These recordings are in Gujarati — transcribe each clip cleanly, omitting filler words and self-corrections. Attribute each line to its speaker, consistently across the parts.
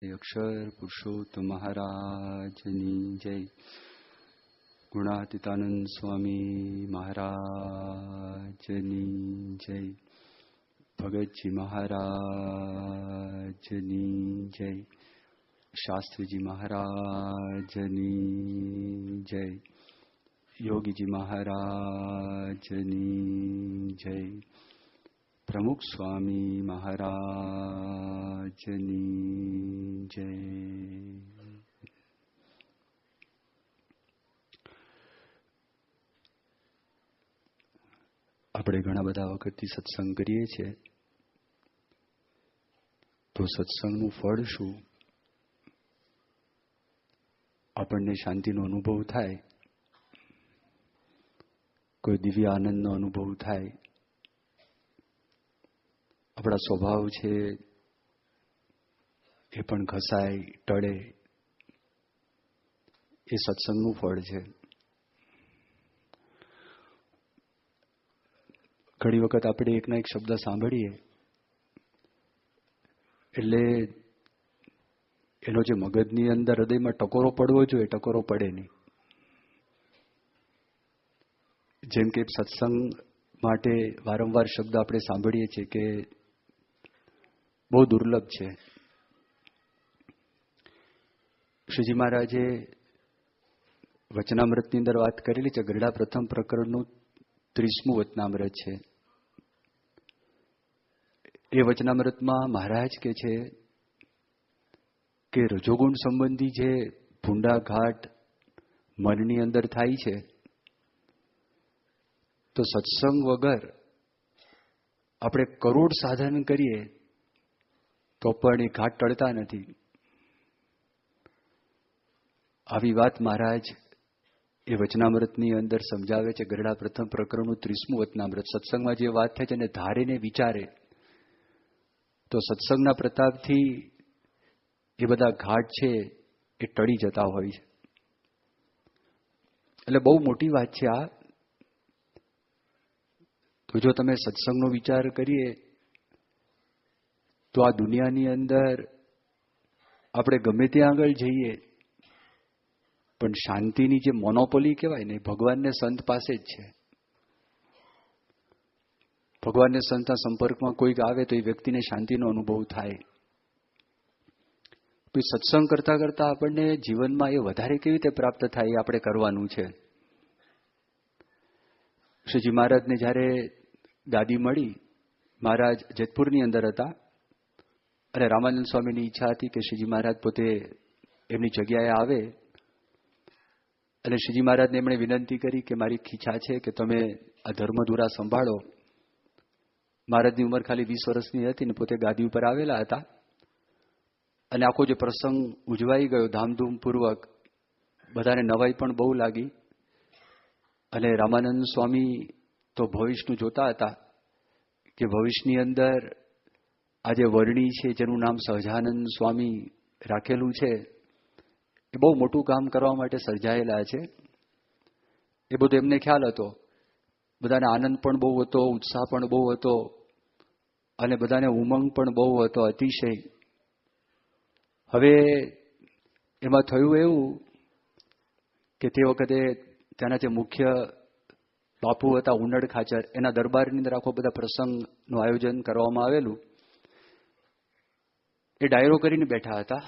Speaker 1: અક્ષર પુરુષોત્તમ મહારાજની જય. ગુણાતીતાનંદ સ્વામી મહારાજની જય. ભગતજી મહારાજની જય. શાસ્ત્રીજી મહારાજની જય. યોગીજી મહારાજની જય. પ્રમુખ સ્વામી મહારાજની જય. આપણે ઘણા બધા વખતથી સત્સંગ કરીએ છીએ, તો સત્સંગનું ફળ શું? આપણને શાંતિનો અનુભવ થાય, કોઈ દિવ્ય આનંદનો અનુભવ થાય. આપણા સ્વભાવ છે એ પણ ઘસાય, ટળે. એ સત્સંગનું ફળ છે. ઘણી વખત આપણે એકના એક શબ્દ સાંભળીએ એટલે એનો જે મગજની અંદર હૃદયમાં ટકોરો પડવો જોઈએ, ટકોરો પડે નહીં. જેમ કે સત્સંગ માટે વારંવાર શબ્દ આપણે સાંભળીએ છીએ કે બહુ દુર્લભ છે. શ્રીજી મહારાજે વચનામૃતની અંદર વાત કરેલી છે. ગરડા પ્રથમ પ્રકરણનું 30મું વચનામૃત છે. એ વચનામૃતમાં મહારાજ કહે છે કે રજોગુણ સંબંધી જે ભૂંડા ઘાટ મનની અંદર થાય છે, તો સત્સંગ વગર આપણે કરોડ સાધન કરીએ તો પણ એ ઘાટ ટળતા નથી. આવી વાત મહારાજ એ વચનામૃતની અંદર સમજાવે છે. ગરડા પ્રથમ પ્રકરણનું 30મું વચનામૃત. સત્સંગમાં જે વાત થાય છે એને ધારીને વિચારે તો સત્સંગના પ્રતાપથી એ બધા ઘાટ છે એ ટળી જતા હોય છે. એટલે બહુ મોટી વાત છે આ. તો જો તમે સત્સંગનો વિચાર કરીએ તો આ દુનિયાની અંદર આપણે ગમે ત્યાં આગળ જઈએ પણ શાંતિની જે મોનોપોલી કહેવાય ને, ભગવાનને સંત પાસે જ છે. ભગવાનને સંતના સંપર્કમાં કોઈક આવે તો એ વ્યક્તિને શાંતિનો અનુભવ થાય. તો સત્સંગ કરતા કરતા આપણને જીવનમાં એ વધારે કેવી રીતે પ્રાપ્ત થાય એ આપણે કરવાનું છે. શ્રીજી મહારાજને જ્યારે ગાદી મળી, મહારાજ જેતપુરની અંદર હતા અને રામાનંદ સ્વામીની ઈચ્છા હતી કે શ્રીજી મહારાજ પોતે એમની જગ્યાએ આવે. અને શ્રીજી મહારાજને એમણે વિનંતી કરી કે મારી ઈચ્છા છે કે તમે આ ધર્મધુરા સંભાળો. મહારાજની ઉંમર ખાલી 20 વર્ષની હતી ને પોતે ગાદી ઉપર આવેલા હતા. અને આખો જે પ્રસંગ ઉજવાઈ ગયો ધામધૂમપૂર્વક. બધાને નવાઈ પણ બહુ લાગી. અને રામાનંદ સ્વામી તો ભવિષ્યનું જોતા હતા કે ભવિષ્યની અંદર આ જે વર્ણી છે જેનું નામ સહજાનંદ સ્વામી રાખેલું છે, એ બહુ મોટું કામ કરવા માટે સર્જાયેલા છે. એ બધું એમને ખ્યાલ હતો. બધાને આનંદ પણ બહુ હતો, ઉત્સાહ પણ બહુ હતો અને બધાને ઉમંગ પણ બહુ હતો, અતિશય. હવે એમાં થયું એવું કે તે વખતે ત્યાંના જે મુખ્ય બાપુ હતા ઉનડ ખાચર, એના દરબારની અંદર આખો બધા પ્રસંગનું આયોજન કરવામાં આવેલું. એ ડાયરો કરીને બેઠા હતા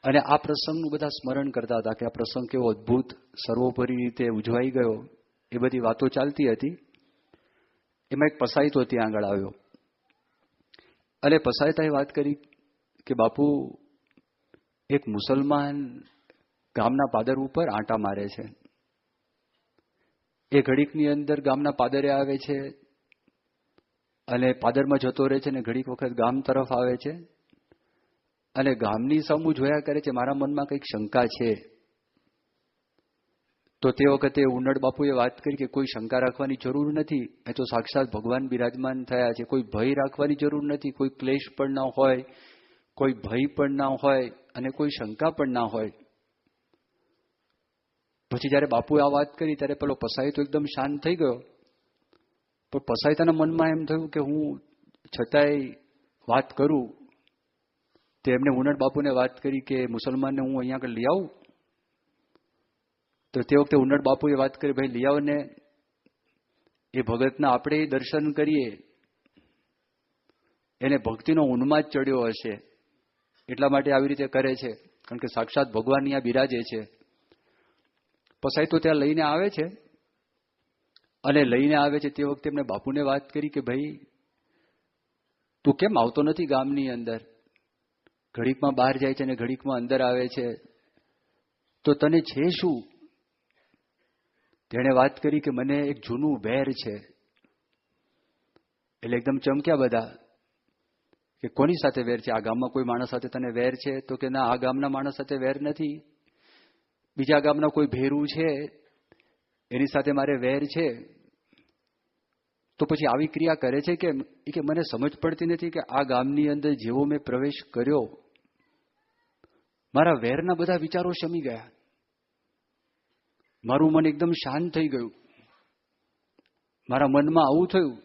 Speaker 1: અને આ પ્રસંગનું બધા સ્મરણ કરતા હતા કે આ પ્રસંગ કેવો અદ્ભુત સર્વોપરી રીતે ઉજવાઈ ગયો. એ બધી વાતો ચાલતી હતી. એમાં એક પસાયતો ત્યાં આગળ આવ્યો અને પસાયતાએ વાત કરી કે બાપુ, એક મુસલમાન ગામના પાદર ઉપર આંટા મારે છે. એ ઘડીકની અંદર ગામના પાદરે આવે છે અને પાદરમાં જતો રહે છે ને ઘડીક વખત ગામ તરફ આવે છે અને ગામની સામું જોયા કરે છે. મારા મનમાં કંઈક શંકા છે. તો તે વખતે ઉનડ બાપુએ વાત કરી કે કોઈ શંકા રાખવાની જરૂર નથી. એ તો સાક્ષાત ભગવાન બિરાજમાન થયા છે. કોઈ ભય રાખવાની જરૂર નથી. કોઈ ક્લેશ પણ ના હોય, કોઈ ભય પણ ના હોય અને કોઈ શંકા પણ ના હોય. પછી જયારે બાપુએ આ વાત કરી ત્યારે પેલો પસાઈ તો એકદમ શાંત થઈ ગયો. પણ પસાયતાના મનમાં એમ થયું કે હું છતાંય વાત કરું તે એમને ઉનડ બાપુને વાત કરી કે મુસલમાનને હું અહીંયા આગળ લઈ આવું. તો તે વખતે ઉનડ બાપુએ વાત કરી, ભાઈ લઈ આવો ને, એ ભગતના આપણે દર્શન કરીએ, એને ભક્તિનો ઉન્માદ ચડ્યો હશે એટલા માટે આવી રીતે કરે છે, કારણ કે સાક્ષાત ભગવાન અહીંયા બિરાજે છે. પસાઈ તો ત્યાં લઈને આવે છે, અને લઈને આવે છે તે વખતે એમને બાપુને વાત કરી કે ભાઈ તું કેમ આવતો નથી ગામની અંદર, ઘડીકમાં બહાર જાય છે અને ઘડીકમાં અંદર આવે છે, તો તને છે શું? તેણે વાત કરી કે મને એક જૂનું વેર છે. એટલે એકદમ ચમક્યા બધા કે કોની સાથે વેર છે? આ ગામમાં કોઈ માણસ સાથે તને વેર છે? તો કે ના, આ ગામના માણસ સાથે વેર નથી, બીજા ગામના કોઈ ભેરું છે એની સાથે મારે વેર છે. તો પછી આવી ક્રિયા કરે છે કે મને સમજ પડતી નથી કે આ ગામની અંદર જેવો મેં પ્રવેશ કર્યો, મારા વેરના બધા વિચારો શમી ગયા, મારું મન એકદમ શાંત થઈ ગયું, મારા મનમાં આવું થયું.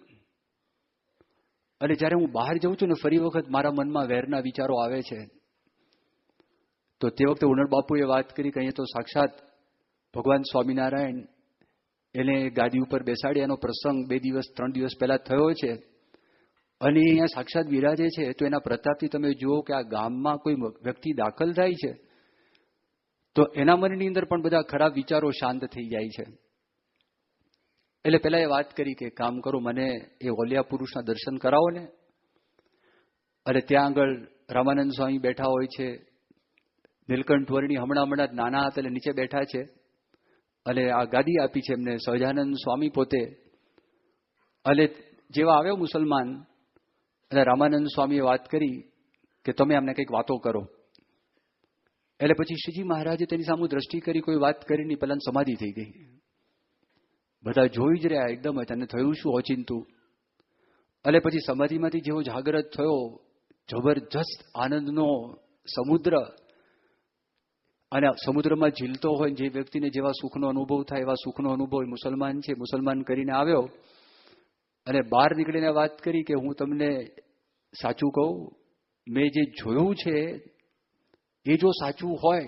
Speaker 1: અને જ્યારે હું બહાર જઉં છું ને ફરી વખત મારા મનમાં વેરના વિચારો આવે છે. તો તે વખતે ઉનડ બાપુએ વાત કરી કે અહીંયા તો સાક્ષાત ભગવાન સ્વામિનારાયણ એને ગાદી ઉપર બેસાડી, એનો પ્રસંગ 2-3 દિવસ પહેલા થયો છે, અને અહીંયા સાક્ષાત બિરાજે છે. તો એના પ્રતાપથી તમે જુઓ કે આ ગામમાં કોઈ વ્યક્તિ દાખલ થાય છે તો એના મનની અંદર પણ બધા ખરાબ વિચારો શાંત થઈ જાય છે. એટલે પેલા એ વાત કરી કે કામ કરો, મને એ ઓલિયા પુરુષના દર્શન કરાવો ને. અને ત્યાં આગળ રામાનંદ સ્વામી બેઠા હોય છે, નીલકંઠ વર્ણી હમણાં જ નાના હતા એટલે નીચે બેઠા છે, અને આ ગાદી આપી છે એમને સહજાનંદ સ્વામી પોતે. અને જેવા આવ્યો મુસલમાન, અને રામાનંદ સ્વામીએ વાત કરી કે તમે અમને કંઈક વાતો કરો. એટલે પછી શ્રીજી મહારાજે તેની સામે દ્રષ્ટિ કરી, કોઈ વાત કરી નહીં, પહેલા સમાધિ થઈ ગઈ. બધા જોઈ જ રહ્યા એકદમ જ, અને થયું શું ઓચિંતું. એટલે પછી સમાધિમાંથી જેવો જાગ્રત થયો, જબરજસ્ત આનંદનો સમુદ્ર, અને સમુદ્રમાં ઝીલતો હોય જે વ્યક્તિને જેવા સુખનો અનુભવ થાય એવા સુખનો અનુભવ મુસલમાન છે. મુસલમાન કરીને આવ્યો અને બહાર નીકળીને વાત કરી કે હું તમને સાચું કહું, મેં જે જોયું છે એ જો સાચું હોય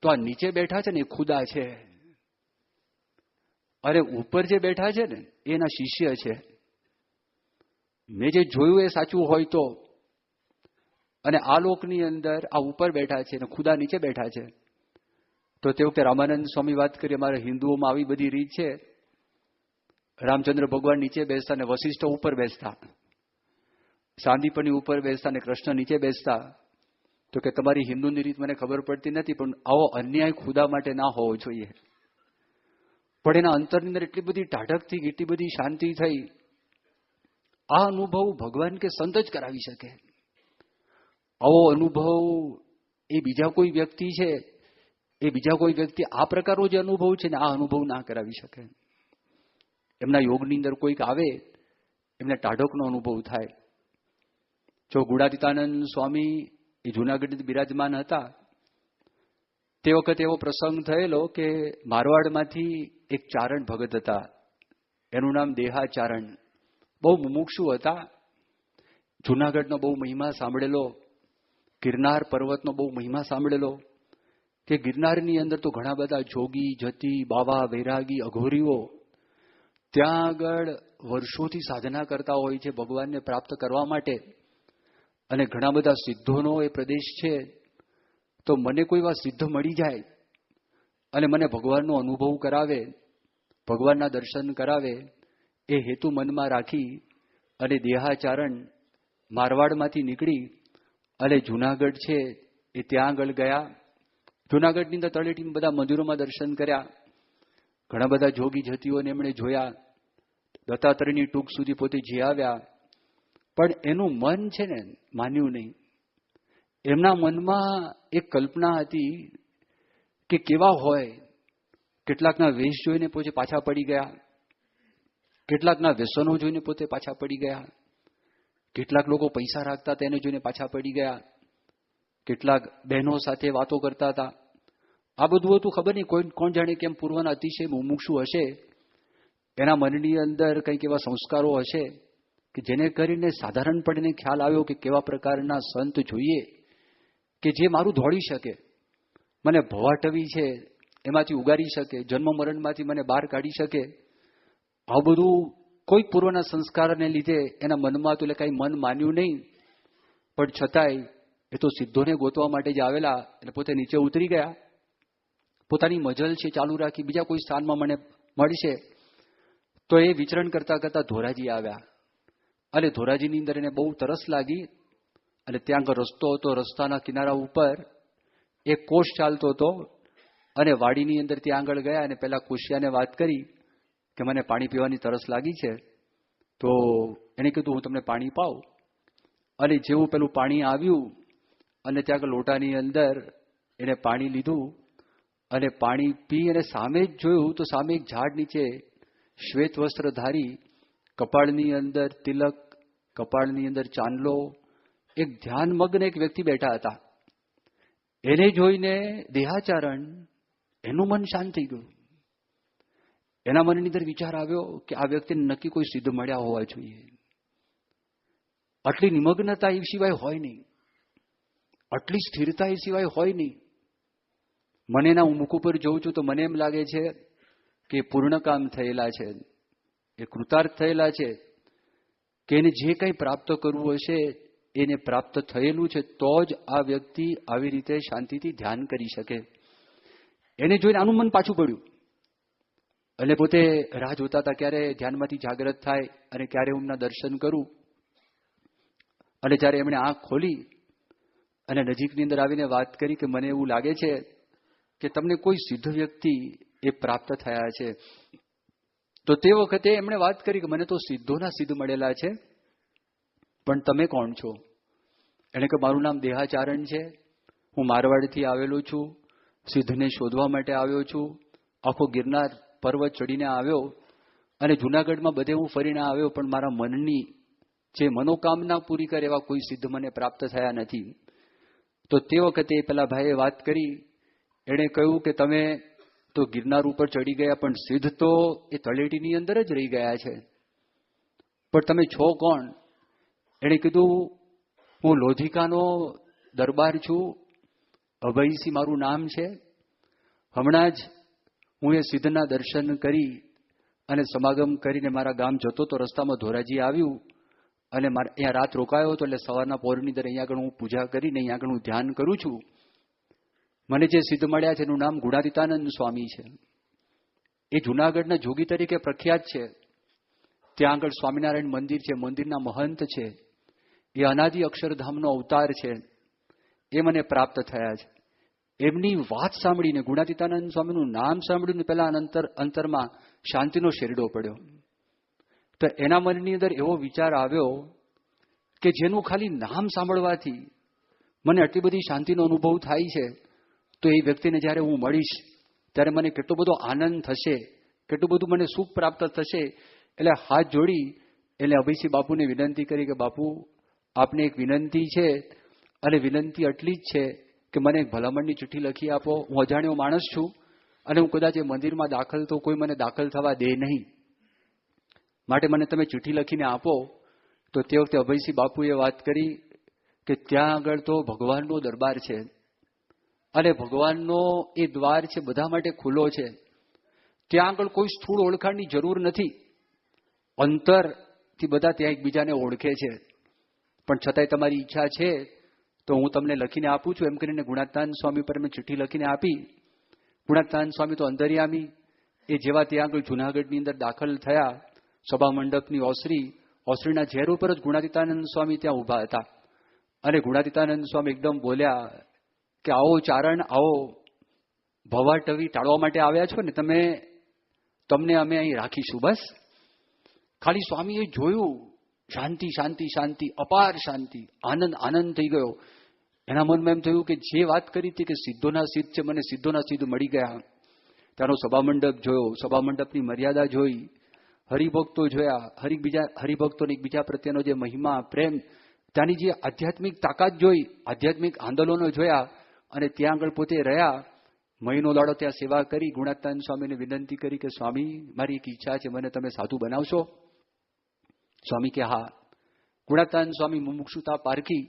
Speaker 1: તો આ નીચે બેઠા છે ને એ ખુદા છે, અરે ઉપર જે બેઠા છે ને એના શિષ્ય છે. મેં જે જોયું એ સાચું હોય તો, અને આ લોકની અંદર આ ઉપર બેઠા છે અને ખુદા નીચે બેઠા છે. તો તે વખતે રામાનંદ સ્વામી વાત કરી, અમારા હિન્દુઓમાં આવી બધી રીત છે, રામચંદ્ર ભગવાન નીચે બેસતા ને વશિષ્ઠ ઉપર બેસતા, સાંદીપની ઉપર બેસતા ને કૃષ્ણ નીચે બેસતા. તો કે તમારી હિન્દુની રીત મને ખબર પડતી નથી, પણ આવો અન્યાય ખુદા માટે ના હોવો જોઈએ. પણ એના અંતરની અંદર એટલી બધી ટાઢક થઈ, એટલી બધી શાંતિ થઈ. આ અનુભવ ભગવાન કે સંત જ કરાવી શકે. આવો અનુભવ એ બીજા કોઈ વ્યક્તિ છે, એ બીજા કોઈ વ્યક્તિ આ પ્રકારનો જે અનુભવ છે ને આ અનુભવ ના કરાવી શકે. એમના યોગની અંદર કોઈક આવે, એમને ટાઢકનો અનુભવ થાય. જો ગુણાતીતાનંદ સ્વામી એ જૂનાગઢ બિરાજમાન હતા, તે વખતે એવો પ્રસંગ થયેલો કે મારવાડમાંથી એક ચારણ ભગત હતા, એનું નામ દેહાચારણ. બહુ મુમુક્ષુ હતા, જૂનાગઢનો બહુ મહિમા સાંભળેલો, ગિરનાર પર્વતનો બહુ મહિમા સાંભળેલો, કે ગિરનારની અંદર તો ઘણા બધા જોગી, જતી, બાવા, વૈરાગી, અઘોરીઓ ત્યાં આગળ વર્ષોથી સાધના કરતા હોય છે ભગવાનને પ્રાપ્ત કરવા માટે, અને ઘણા બધા સિદ્ધોનો એ પ્રદેશ છે. તો મને કોઈ વાર સિદ્ધ મળી જાય અને મને ભગવાનનો અનુભવ કરાવે, ભગવાનના દર્શન કરાવે, એ હેતુ મનમાં રાખી અને દેહાચારણ મારવાડમાંથી નીકળી અને જૂનાગઢ છે એ ત્યાં આગળ ગયા. જૂનાગઢની અંદર તળેટીમાં બધા મંદિરોમાં દર્શન કર્યા, ઘણા બધા જોગી જતીઓને એમણે જોયા, દત્તાત્રેયની ટૂંક સુધી પોતે જી આવ્યા. પણ એનું મન છે ને માન્યું નહીં. એમના મનમાં એક કલ્પના હતી કે કેવા હોય. કેટલાકના વેશ જોઈને પોતે પાછા પડી ગયા, કેટલાકના વ્યસનો જોઈને પોતે પાછા પડી ગયા, કેટલાક લોકો પૈસા રાખતા તેને જોઈને પાછા પડી ગયા, કેટલાક બહેનો સાથે વાતો કરતા હતા. આ બધું હતું, ખબર નહીં કોણ જાણે કેમ પૂર્વના અતિશય મુમુક્ષુ હશે, એના મનની અંદર કંઈક એવા સંસ્કારો હશે કે જેને કરીને સાધારણપણે ખ્યાલ આવ્યો કે કેવા પ્રકારના સંત જોઈએ કે જે મારું દોડી શકે, મને ભવાટવી છે એમાંથી ઉગારી શકે, જન્મ મરણમાંથી મને બહાર કાઢી શકે. આવું બધું કોઈ પૂર્વના સંસ્કારને લીધે એના મનમાં તો એટલે કાંઈ મન માન્યું નહીં, પણ છતાંય એ તો સિદ્ધોને ગોતવા માટે જ આવેલા એટલે પોતે નીચે ઉતરી ગયા. પોતાની મજલ છે ચાલુ રાખી, બીજા કોઈ સ્થાનમાં મને મળશે. તો એ વિચરણ કરતા કરતા ધોરાજી આવ્યા અને ધોરાજીની અંદર એને બહુ તરસ લાગી અને ત્યાં આગળ રસ્તો હતો. રસ્તાના કિનારા ઉપર એક કોષ ચાલતો હતો અને વાડીની અંદર ત્યાં આગળ ગયા અને પેલા કોશિયાને વાત કરી કે મને પાણી પીવાની તરસ લાગી છે. તો એને કીધું હું તમને પાણી પાઉં. અને જેવું પેલું પાણી આવ્યું અને ત્યાં આગળ લોટાની અંદર એને પાણી લીધું અને પાણી પી અને સામે જ જોયું તો સામે એક ઝાડ નીચે શ્વેત વસ્ત્રધારી, કપાળની અંદર તિલક, કપાળની અંદર ચાંદલો, એક ધ્યાનમગ્ન એક વ્યક્તિ બેઠા હતા. એને જોઈને દેહાચારણ એનું મન શાંત થઈ ગયું. એના મનની અંદર વિચાર આવ્યો કે આ વ્યક્તિને નક્કી કોઈ સિદ્ધ મળ્યા હોવા જોઈએ. આટલી નિમગ્નતા એ સિવાય હોય નહીં, આટલી સ્થિરતા એ સિવાય હોય નહીં. મને એના મુખ ઉપર જોઉં છું તો મને એમ લાગે છે કે પૂર્ણકામ થયેલા છે, એ કૃતાર્થ થયેલા છે, કે એને જે કંઈ પ્રાપ્ત કરવું હશે એને પ્રાપ્ત થયેલું છે. તો જ આ વ્યક્તિ આવી રીતે શાંતિથી ધ્યાન કરી શકે. એને જોઈને આનું મન પાછું પડ્યું અને પોતે રાહ જોતા હતા ક્યારે ધ્યાનમાંથી જાગ્રત થાય અને ક્યારે એમના દર્શન કરું. અને જ્યારે એમણે આંખ ખોલી અને નજીકની અંદર આવીને વાત કરી કે મને એવું લાગે છે કે તમને કોઈ સિદ્ધ વ્યક્તિ એ પ્રાપ્ત થયા છે. તો તે વખતે એમણે વાત કરી કે મને તો સિદ્ધોના સિદ્ધ મળેલા છે, પણ તમે કોણ છો? એને કે મારું નામ દેહાચારણ છે, હું મારવાડથી આવેલો છું, સિદ્ધને શોધવા માટે આવ્યો છું. આખો ગિરનાર પર્વત ચડીને આવ્યો અને જુનાગઢમાં બધે હું ફરીને આવ્યો, પણ મારા મનની જે મનોકામના પૂરી કરે એવા કોઈ સિદ્ધ મને પ્રાપ્ત થયા નથી. તો તે વખતે પેલા ભાઈએ વાત કરી. એણે કહ્યું કે તમે તો ગિરનાર ઉપર ચડી ગયા, પણ સિદ્ધ તો એ તળેટીની અંદર જ રહી ગયા છે. પણ તમે છો કોણ? એણે કીધું હું લોધિકાનો દરબાર છું, અભયસિંહ મારું નામ છે. હમણાં જ હું એ સિદ્ધના દર્શન કરી અને સમાગમ કરીને મારા ગામ જતો તો રસ્તામાં ધોરાજી આવ્યું અને મારે અહીંયા રાત રોકાયો હતો. એટલે સવારના પહોરની અંદર અહીંયા આગળ હું પૂજા કરીને અહીંયા આગળ હું ધ્યાન કરું છું. મને જે સિદ્ધ મળ્યા છે એનું નામ ગુણાતીતાનંદ સ્વામી છે. એ જુનાગઢના જોગી તરીકે પ્રખ્યાત છે. ત્યાં આગળ સ્વામિનારાયણ મંદિર છે, મંદિરના મહંત છે. એ અનાદિ અક્ષરધામનો અવતાર છે. એ મને પ્રાપ્ત થયા છે. એમની વાત સાંભળીને, ગુણાતીતાનંદ સ્વામીનું નામ સાંભળ્યું, પેલા અંતરમાં શાંતિનો શેરડો પડ્યો. તો એના મનની અંદર એવો વિચાર આવ્યો કે જેનું ખાલી નામ સાંભળવાથી મને આટલી બધી શાંતિનો અનુભવ થાય છે, તો એ વ્યક્તિને જ્યારે હું મળીશ ત્યારે મને કેટલો બધો આનંદ થશે, કેટલું બધું મને સુખ પ્રાપ્ત થશે. એટલે હાથ જોડી એટલે અભયસિંહ બાપુને વિનંતી કરી કે બાપુ આપને એક વિનંતી છે, અને વિનંતી આટલી જ છે કે મને એક ભલામણની ચિઠ્ઠી લખી આપો. હું અજાણ્યો માણસ છું અને હું કદાચ એ મંદિરમાં દાખલ તો કોઈ મને દાખલ થવા દે નહીં, માટે મને તમે ચિઠ્ઠી લખીને આપો. તો તે વખતે અભયસિંહ બાપુએ વાત કરી કે ત્યાં આગળ તો ભગવાનનો દરબાર છે અને ભગવાનનો એ દ્વાર છે બધા માટે ખુલ્લો છે. ત્યાં આગળ કોઈ સ્થૂળ ઓળખાણની જરૂર નથી. અંતરથી બધા ત્યાં એકબીજાને ઓળખે છે. પણ છતાંય તમારી ઈચ્છા છે તો હું તમને લખીને આપું છું. એમ કરીને ગુણાતીતાનંદ સ્વામી પર મેં ચિઠ્ઠી લખીને આપી. ગુણાતીતાનંદ સ્વામી તો અંતર્યામી. એ જેવા ત્યાં આગળ જુનાગઢની અંદર દાખલ થયા, સભા મંડપની ઓસરીના ઝેર ઉપર જ ગુણાતીતાનંદ સ્વામી ત્યાં ઊભા હતા. અને ગુણાતીતાનંદ સ્વામી એકદમ બોલ્યા કે આવો ચારણ, આવો ભવાટવી ટાળવા માટે આવ્યા છો ને, તમને અમે અહીં રાખીશું. બસ ખાલી સ્વામીએ જોયું, શાંતિ શાંતિ શાંતિ, અપાર શાંતિ, આનંદ આનંદ થઈ ગયો. એના મનમાં એમ થયું કે જે વાત કરી હતી કે સિદ્ધોના સિદ્ધ છે, મને સિદ્ધોના સિદ્ધ મળી ગયા. ત્યાંનો સભા મંડપ જોયો, સભા મંડપની મર્યાદા જોઈ, હરિભક્તો જોયા, હરિભક્તોને એકબીજા પ્રત્યેનો જે મહિમા, પ્રેમ, ત્યાંની જે આધ્યાત્મિક તાકાત જોઈ, આધ્યાત્મિક આંદોલનો જોયા અને ત્યાં આગળ પોતે રહ્યા. મહિનો દાડો ત્યાં સેવા કરી. ગુણાતીતાનંદ સ્વામીને વિનંતી કરી કે સ્વામી મારી એક ઈચ્છા છે, મને તમે સાધુ બનાવશો? સ્વામી કે હા. ગુણાતાન સ્વામી મુમુક્ષુતા પારખી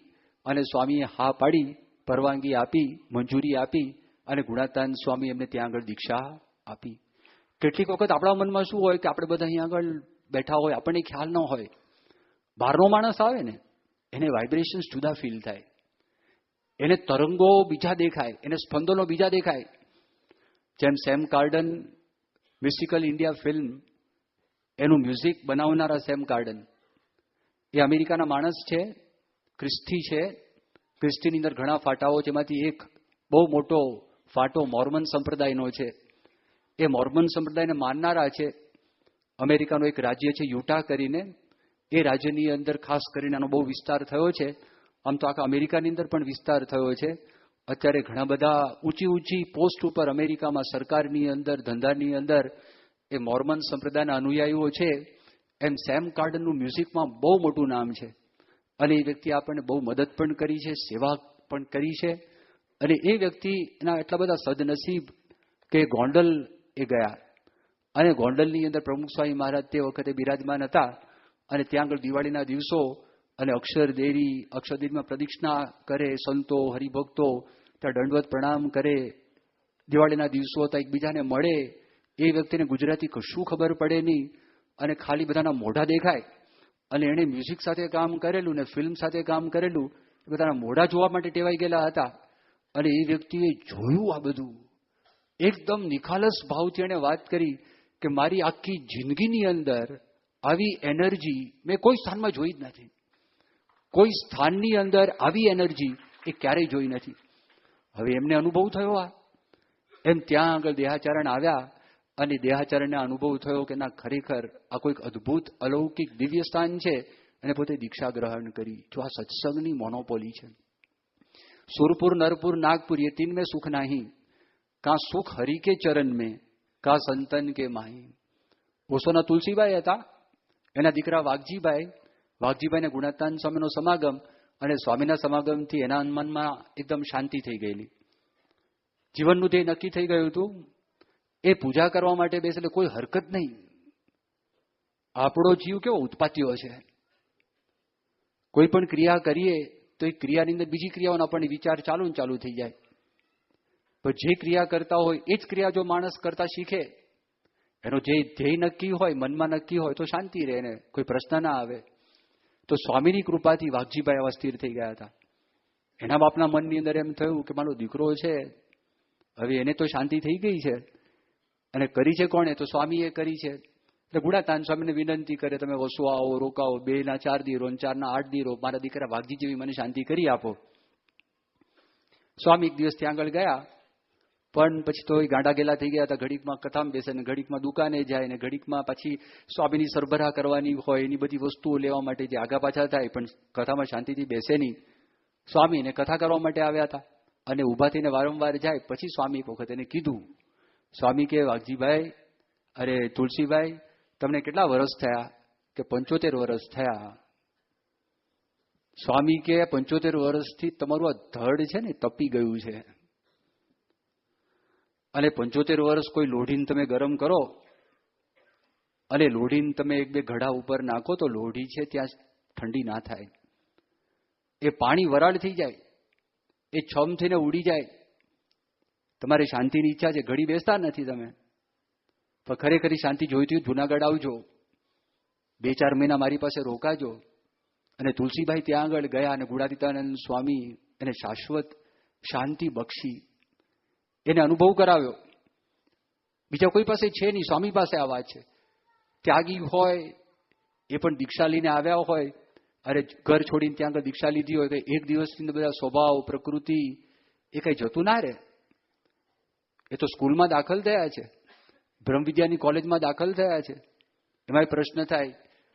Speaker 1: અને સ્વામીએ હા પાડી, પરવાનગી આપી, મંજૂરી આપી અને ગુણાતાન સ્વામી એમને ત્યાં આગળ દીક્ષા આપી. કેટલીક વખત આપણા મનમાં શું હોય કે આપણે બધા અહીંયા આગળ બેઠા હોય, આપણને ખ્યાલ ન હોય. બહારનો માણસ આવે ને એને વાઇબ્રેશન્સ જુદા ફીલ થાય, એને તરંગો બીજા દેખાય, એને સ્પંદનો બીજા દેખાય. જેમ સેમ કાર્ડન મિસ્ટિકલ ઇન્ડિયા ફિલ્મ, એનું મ્યુઝિક બનાવનારા સેમ કાર્ડન એ અમેરિકાના માણસ છે, ખ્રિસ્તી છે. ખ્રિસ્તીની અંદર ઘણા ફાટાઓ, જેમાંથી એક બહુ મોટો ફાટો મોર્મન સંપ્રદાયનો છે. એ મોર્મન સંપ્રદાયને માનનારા છે. અમેરિકાનું એક રાજ્ય છે યુટા કરીને, એ રાજ્યની અંદર ખાસ કરીને આનો બહુ વિસ્તાર થયો છે. આમ તો આખા અમેરિકાની અંદર પણ વિસ્તાર થયો છે. અત્યારે ઘણા બધા ઊંચી પોસ્ટ ઉપર અમેરિકામાં, સરકારની અંદર, ધંધાની અંદર એ મોર્મન સંપ્રદાયના અનુયાયીઓ છે. એમ સેમ કાર્ડનનું મ્યુઝિકમાં બહુ મોટું નામ છે અને એ વ્યક્તિ આપણને બહુ મદદ પણ કરી છે, સેવા પણ કરી છે. અને એ વ્યક્તિના એટલા બધા સદનસીબ કે ગોંડલ એ ગયા અને ગોંડલની અંદર પ્રમુખ સ્વામી મહારાજ તે વખતે બિરાજમાન હતા અને ત્યાં આગળ દિવાળીના દિવસો અને અક્ષરદેરીમાં પ્રદક્ષિણા કરે, સંતો હરિભક્તો ત્યાં દંડવત પ્રણામ કરે. દિવાળીના દિવસો હતા, એકબીજાને મળે. એ વ્યક્તિને ગુજરાતી કશું ખબર પડે નહીં અને ખાલી બધાના મોઢા દેખાય. અને એણે મ્યુઝિક સાથે કામ કરેલું ને ફિલ્મ સાથે કામ કરેલું, એ બધાના મોઢા જોવા માટે ટેવાઈ ગયેલા હતા. અને એ વ્યક્તિએ જોયું આ બધું, એકદમ નિખાલસ ભાવથી એણે વાત કરી કે મારી આખી જિંદગીની અંદર આવી એનર્જી મેં કોઈ સ્થાનમાં જોઈ જ નથી. કોઈ સ્થાનની અંદર આવી એનર્જી એ ક્યારેય જોઈ નથી. હવે એમને અનુભવ થયો આ. એમ ત્યાં આગળ દેહાચરણ આવ્યા અને દેહાચરણને અનુભવ થયો કે ના, ખરેખર આ કોઈક અદ્ભુત અલૌકિક દિવ્ય સ્થાન છે. અને પોતે દીક્ષા ગ્રહણ કરી. જો આ સત્સંગની મોનોપોલી છે. સુરપુર, નરપુર, નાગપુર ये तीन में सुख नहीं, का सुख हरि के चरण में, का संतन के माही. ઓશોના તુલસીબાઈ હતા, એના દીકરા વાઘજીભાઈને ગુણાતાન સ્વામીનો સમાગમ અને સ્વામીના સમાગમથી એના મનમાં એકદમ શાંતિ થઈ ગયેલી. જીવનનું ધ્યેય નક્કી થઈ ગયું હતું. એ પૂજા કરવા માટે બેસે એટલે કોઈ હરકત નહીં. આપણો જીવ કેવો ઉત્પાતીઓ છે. કોઈ પણ ક્રિયા કરીએ તો એ ક્રિયાની અંદર બીજી ક્રિયાઓનો આપણને વિચાર ચાલુ થઈ જાય. પણ જે ક્રિયા કરતા હોય એ જ ક્રિયા જો માણસ કરતા શીખે, એનો જે ધ્યેય નક્કી હોય, મનમાં નક્કી હોય, તો શાંતિ રહે ને કોઈ પ્રશ્ન ના આવે. તો સ્વામીની કૃપાથી વાઘજીભાઈ આવા સ્થિર થઈ ગયા હતા. એના બાપના મનની અંદર એમ થયું કે મારો દીકરો છે, હવે એને તો શાંતિ થઈ ગઈ છે અને કરી છે કોણે? તો સ્વામીએ કરી છે. એટલે ગુણાતાન સ્વામીને વિનંતી કરે, તમે વસો આવો, રોકાવો, 2 ના 4 દી રહો, 4 ના 8 દી રહો, મારા દીકરા વાઘજી જેવી મને શાંતિ કરી આપો. સ્વામી એક દિવસ ત્યાં આગળ ગયા, પણ પછી તો એ ગાંડા ગેલા થઈ ગયા હતા. ઘડીકમાં કથામાં બેસે ને ઘડીકમાં દુકાને જાય ને ઘડીકમાં પછી સ્વામીની સરભરા કરવાની હોય, એની બધી વસ્તુઓ લેવા માટે જે આગા પાછા થાય, પણ કથામાં શાંતિથી બેસે નહીં. સ્વામીને કથા કરવા માટે આવ્યા હતા અને ઊભા થઈને વારંવાર જાય. પછી સ્વામી એક વખત એને કીધું. સ્વામી કે વાઘજીભાઈ, અરે તુલસીભાઈ, તમને કેટલા વર્ષ થયા? કે 75 વર્ષ થયા. સ્વામી કે 75 વર્ષથી તમારું આ ધડ છે ને તપી ગયું છે. અને 75 વર્ષ કોઈ લોઢીને તમે ગરમ કરો અને લોઢીને તમે 1-2 ઘડા ઉપર નાખો તો લોઢી છે ત્યાં ઠંડી ના થાય. એ પાણી વરાળ થઈ જાય, એ છમ થઈને ઉડી જાય. તમારે શાંતિની ઈચ્છા છે, ઘડી બેસતા નથી તમે, પણ ખરેખરી શાંતિ જોઈતી જુનાગઢ આવજો, 2-4 મહિના મારી પાસે રોકાજો. અને તુલસીભાઈ ત્યાં આગળ ગયા અને ગુણાતીતાનંદ સ્વામી એને શાશ્વત શાંતિ બક્ષી, એને અનુભવ કરાવ્યો. બીજા કોઈ પાસે છે નહીં, સ્વામી પાસે આ વાત છે. ત્યાગી હોય, એ પણ દીક્ષા લઈને આવ્યા હોય, અરે ઘર છોડીને ત્યાં આગળ દીક્ષા લીધી હોય તો એક દિવસની બધા સ્વભાવ, પ્રકૃતિ એ કઈ જતું ના રહે. એ તો સ્કૂલમાં દાખલ થયા છે, બ્રહ્મવિદ્યાની કોલેજમાં દાખલ થયા છે. એમાં પ્રશ્ન થાય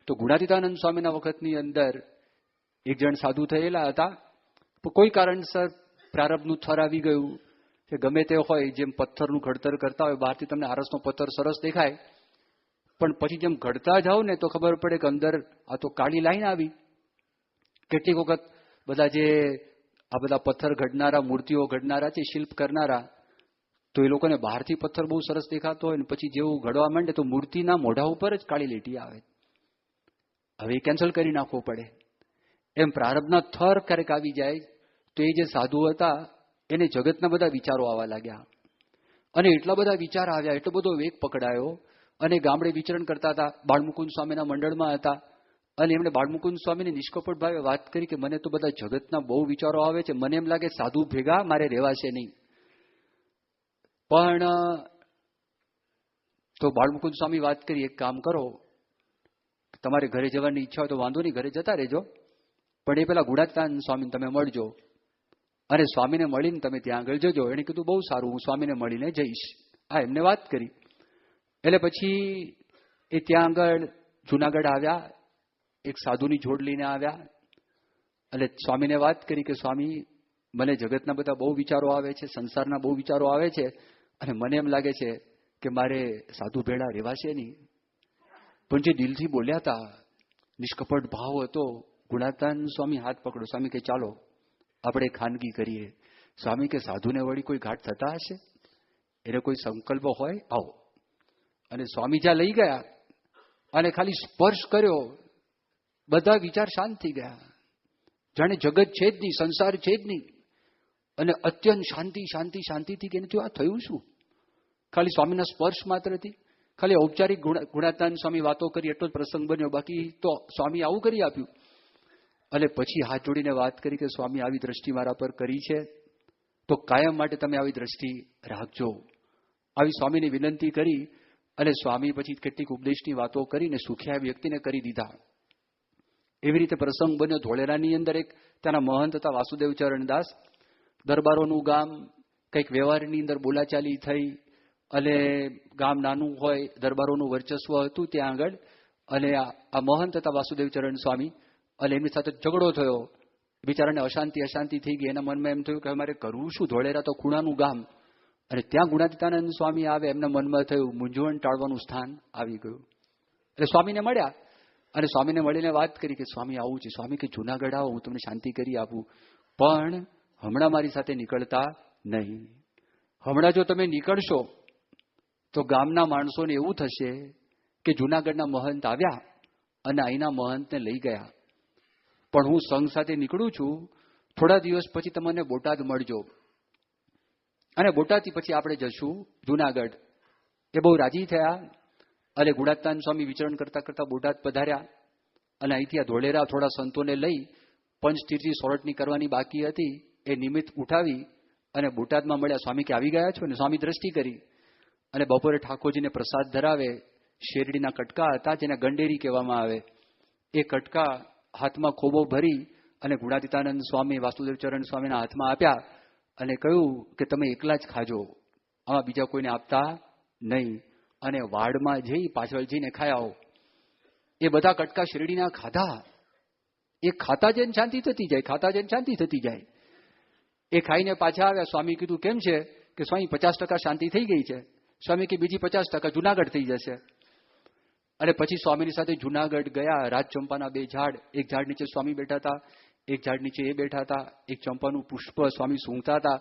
Speaker 1: તો ગુણાતીતાનંદ સ્વામીના વખતની અંદર એક જણ સાધુ થયેલા હતા, પણ કોઈ કારણસર પ્રારબ્ધનું થર આવી ગયું કે ગમે તે હોય, જેમ પથ્થરનું ઘડતર કરતા હોય, બહારથી તમને આરસનો પથ્થર સરસ દેખાય, પણ પછી જેમ ઘડતા જાવ ને તો ખબર પડે કે અંદર આ તો કાળી લાઈન આવી. કેટલીક વખત બધા જે આ બધા પથ્થર ઘડનારા, મૂર્તિઓ ઘડનારા છે, શિલ્પ કરનારા, તો એ લોકોને બહારથી પથ્થર બહુ સરસ દેખાતો હોય ને પછી જેવું ઘડવા માંડે તો મૂર્તિના મોઢા ઉપર જ કાળી લીટી આવે. હવે એ કેન્સલ કરી નાખવો પડે. એમ પ્રારબ્ધના થર ક્યારેક આવી જાય તો એ જે સાધુ હતા એને જગતના બધા વિચારો આવવા લાગ્યા, અને એટલા બધા વિચાર આવ્યા, એટલો બધો વેગ પકડાયો, અને ગામડે વિચરણ કરતા હતા, બાળમુકુંદ સ્વામીના મંડળમાં હતા, અને એમણે બાળમુકુંદ સ્વામીને નિષ્કપટ ભાવે વાત કરી કે મને તો બધા જગતના બહુ વિચારો આવે છે, મને એમ લાગે સાધુ ભેગા મારે રહેવાશે નહીં. પણ તો બાળમુકુંદ સ્વામી વાત કરી, એક કામ કરો, તમારે ઘરે જવાની ઈચ્છા હોય તો વાંધો નહીં, ઘરે જતા રહેજો, પણ એ પેલા ગુણાતીતાનંદ સ્વામીને તમે મળજો, અને સ્વામીને મળીને તમે ત્યાં આગળ જજો. એને કીધું બહુ સારું, હું સ્વામીને મળીને જઈશ. આ એમને વાત કરી. એટલે પછી એ ત્યાં આગળ જુનાગઢ આવ્યા, એક સાધુની જોડ લઈને આવ્યા, એટલે સ્વામીને વાત કરી કે સ્વામી, મને જગતના બધા બહુ વિચારો આવે છે, સંસારના બહુ વિચારો આવે છે, અને મને એમ લાગે છે કે મારે સાધુ ભેળા રહેવાશે નહીં. પણ જે દિલથી બોલ્યા હતા, નિષ્કપટ ભાવ હતો. ગુણાતીતાનંદ સ્વામી હાથ પકડો. સ્વામી કે ચાલો આપણે ખાનગી કરીએ. સ્વામી કે સાધુને વળી કોઈ ઘાટ થતા હશે, એને કોઈ સંકલ્પ હોય, આવો. અને સ્વામી જ્યાં લઈ ગયા અને ખાલી સ્પર્શ કર્યો, બધા વિચાર શાંત થઈ ગયા, જાણે જગત છે જ નહીં, સંસાર છે જ નહીં, અને અત્યંત શાંતિ શાંતિ શાંતિથી કે આ થયું શું? ખાલી સ્વામીના સ્પર્શ માત્રથી, ખાલી ઔપચારિક ગુણાતીતાનંદ સ્વામી વાતો કરી એટલો જ પ્રસંગ બન્યો, બાકી તો સ્વામી આવું કરી આપ્યું. અને પછી હાથ જોડીને વાત કરી કે સ્વામી આવી દ્રષ્ટિ મારા પર કરી છે, તો કાયમ માટે તમે આવી દ્રષ્ટિ રાખજો. આવી સ્વામીને વિનંતી કરી, અને સ્વામી પછી કેટલીક ઉપદેશની વાતો કરીને સુખ્યા વ્યક્તિને કરી દીધા. એવી રીતે પ્રસંગ બન્યો ધોળેરાની અંદર. એક ત્યાંના મહંત હતા વાસુદેવ ચરણદાસ. દરબારોનું ગામ, કંઈક વ્યવહારની અંદર બોલાચાલી થઈ, અને ગામ નાનું હોય, દરબારોનું વર્ચસ્વ હતું ત્યાં આગળ. અને આ મહંત હતા વાસુદેવ ચરણ સ્વામી, અને એમની સાથે ઝઘડો થયો. બિચારાને અશાંતિ થઈ ગઈ. એના મનમાં એમ થયું કે અમારે કરવું શું, ધોળેરા તો ખૂણાનું ગામ, અને ત્યાં ગુણાતીતાનંદ સ્વામી આવે. એમના મનમાં થયું મૂંઝવણ ટાળવાનું સ્થાન આવી ગયું. એટલે સ્વામીને મળ્યા, અને સ્વામીને મળીને વાત કરી કે સ્વામી આવું છે. સ્વામી કે જુનાગઢ આવો, હું તમને શાંતિ કરી આપું, પણ હમણાં મારી સાથે નીકળતા નહીં. હમણાં જો તમે નીકળશો તો ગામના માણસોને એવું થશે કે જુનાગઢના મહંત આવ્યા અને અહીંના મહંતને લઈ ગયા. પણ હું સંઘ સાથે નીકળું છું, થોડા દિવસ પછી તમને બોટાદ મળજો, અને બોટાદથી પછી આપણે જશું જુનાગઢ. એ બહુ રાજી થયા, અને ગુણાતીતાનંદ સ્વામી વિચરણ કરતા કરતા બોટાદ પધાર્યા, અને અહીંથી આ ધોળેરા થોડા સંતોને લઈ પંચતીર્થી સોરઠની કરવાની બાકી હતી, એ નિમિત્ત ઉઠાવી અને બોટાદમાં મળ્યા. સ્વામી કે આવી ગયા છો ને? સ્વામી દ્રષ્ટિ કરી, અને બપોરે ઠાકોરજીને પ્રસાદ ધરાવે. શેરડીના કટકા હતા, જેને ગંડેરી કહેવામાં આવે. એ કટકા હાથમાં ખોબો ભરી અને ગુણાતીતાનંદ સ્વામી વાસુદેવ ચરણ સ્વામીના હાથમાં આપ્યા, અને કહ્યું કે તમે એકલા જ ખાજો, આમાં બીજા કોઈને આપતા નહીં, અને વાડમાં જઈ પાછળ જઈને ખાઈ આવો. એ બધા કટકા શેરડીના ખાધા. એ ખાતા જઈને શાંતિ થતી જાય, ખાતા જઈને શાંતિ થતી જાય. એ ખાઈને પાછા આવ્યા. સ્વામી કીધું કેમ છે? કે સ્વામી 50% શાંતિ થઈ ગઈ છે. સ્વામી કે બીજી 50% જુનાગઢ થઈ જશે. અને પછી સ્વામીની સાથે જુનાગઢ ગયા. રાજચંપાના 2 ઝાડ, એક ઝાડ નીચે સ્વામી બેઠા હતા, એક ઝાડ નીચે એ બેઠા હતા. એક ચંપાનું પુષ્પ સ્વામી સૂંઘતા હતા,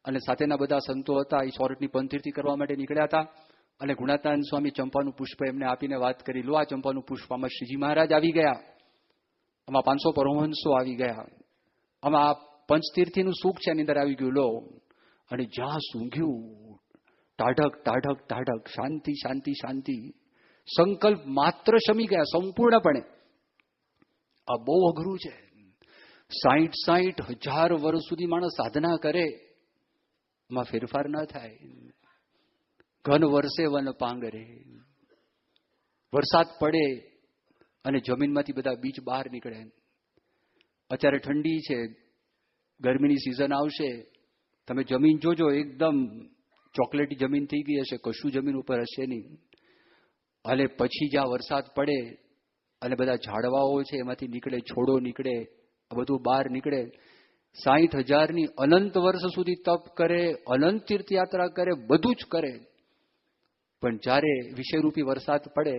Speaker 1: અને સાથેના બધા સંતો હતા એ સોરઠની પંથીરથી કરવા માટે નીકળ્યા હતા. અને ગુણાતીતાનંદ સ્વામી ચંપાનું પુષ્પ એમને આપીને વાત કરી, લો આ ચંપાનું પુષ્પ. આમાં શ્રીજી મહારાજ આવી ગયા, આમાં 500 પરમહંસો આવી ગયા, આમાં આ પંચતીર્થીનું સુખ છે એની અંદર આવી ગયું, લો. અને જ્યાં સૂંઘ્યું, ટાઢક ટાઢક ટાઢક, શાંતિ શાંતિ શાંતિ. સંકલ્પ માત્ર શમી ગયા સંપૂર્ણપણે. આ બહુ અઘરું છે. 60,000 વર્ષ સુધી માણસ સાધના કરે, એમાં ફેરફાર ન થાય. ઘન વર્ષે વન પાંગરે. વરસાદ પડે અને જમીનમાંથી બધા બીજ બહાર નીકળે. અત્યારે ઠંડી છે, ગરમીની સિઝન આવશે, તમે જમીન જોજો, એકદમ ચોકલેટી જમીન થઈ ગઈ હશે, કશું જમીન ઉપર હશે નહીં. અને પછી જ્યાં વરસાદ પડે અને બધા ઝાડવાઓ છે એમાંથી નીકળે, છોડો નીકળે, આ બધું બહાર નીકળે. 60,000ની અનંત વર્ષ સુધી તપ કરે, અનંત તીર્થયાત્રા કરે, બધું જ કરે, પણ જ્યારે વિષયરૂપી વરસાદ પડે